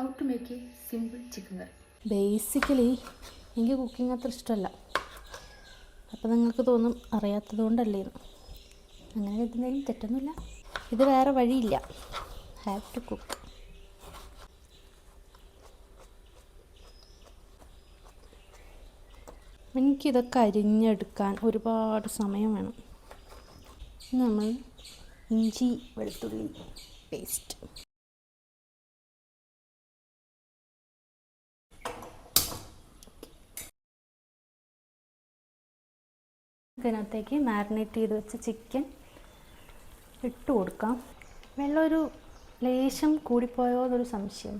How to make a simple chicken curry. Basically എനിക്ക് cooking അത്ര ഇഷ്ടമല്ല. അപ്പോൾ നിങ്ങൾക്ക് തോന്നും അറിയാത്തത് കൊണ്ടല്ലേന്ന്. അങ്ങനെ കരുതുന്നതിലും തെറ്റൊന്നുമില്ല. ഇത് വേറെ വഴിയില്ല. Have to cook. എനിക്കിതൊക്കെ അരിഞ്ഞെടുക്കാൻ ഒരുപാട് സമയം വേണം. നമ്മൾ ഇഞ്ചി വെളുത്തുള്ളി പേസ്റ്റ്, ഇതിനകത്തേക്ക് മാരിനേറ്റ് ചെയ്ത് വെച്ച ചിക്കൻ ഇട്ട് കൊടുക്കാം. വെള്ളം ഒരു ലേശം കൂടിപ്പോയോ എന്നൊരു സംശയം.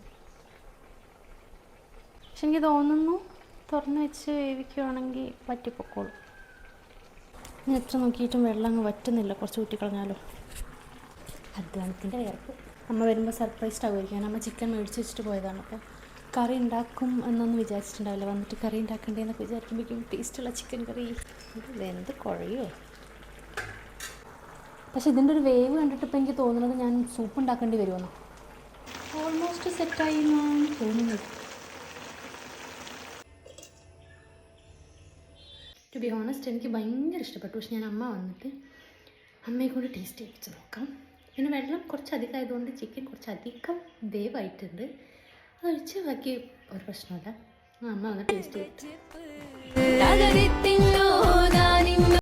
പക്ഷെ എനിക്ക് തോന്നുന്നു തുറന്ന് വെച്ച് വേവിക്കുകയാണെങ്കിൽ വറ്റിപ്പൊക്കോളും. ഇനി എത്ര നോക്കിയിട്ടും വെള്ളം അങ്ങ് വറ്റുന്നില്ല. കുറച്ച് ഊറ്റിക്കളഞ്ഞാലോ. അധ്വാനത്തിൻ്റെ വിയർപ്പ്. അമ്മ വരുമ്പോൾ സർപ്രൈസ്ഡ് ആവുമായിരിക്കും. അമ്മ ചിക്കൻ മേടിച്ച് വെച്ചിട്ട് പോയതാണ്. അപ്പോൾ കറി ഉണ്ടാക്കും എന്നൊന്നും വിചാരിച്ചിട്ടുണ്ടാവില്ല. വന്നിട്ട് കറി ഉണ്ടാക്കണ്ടേന്നൊക്കെ വിചാരിക്കുമ്പോഴേക്കും ടേസ്റ്റുള്ള ചിക്കൻ കറി ഇത് എന്ത് കുഴയോ. പക്ഷെ ഇതിൻ്റെ ഒരു വേവ് കണ്ടിട്ട് ഇപ്പോൾ എനിക്ക് തോന്നുന്നത് ഞാൻ സൂപ്പ് ഉണ്ടാക്കേണ്ടി വരുമെന്നോ. ഓൾമോസ്റ്റ് സെറ്റായി എന്നാണ് തോന്നുന്നത്. ടു ബി ഹോണസ്റ്റ് എനിക്ക് ഭയങ്കര ഇഷ്ടപ്പെട്ടു. പക്ഷെ ഞാൻ അമ്മ വന്നിട്ട് അമ്മയെ കൊണ്ട് ടേസ്റ്റ് ചെയ്യിച്ച് നോക്കാം. പിന്നെ വെള്ളം കുറച്ചധികം ആയതുകൊണ്ട് ചിക്കൻ കുറച്ചധികം വേവായിട്ടുണ്ട്. അതൊഴിച്ച് ബാക്കി ഒരു പ്രശ്നമില്ല. അമ്മ വന്ന് ടേസ്റ്റ് ചെയ്തിട്ട്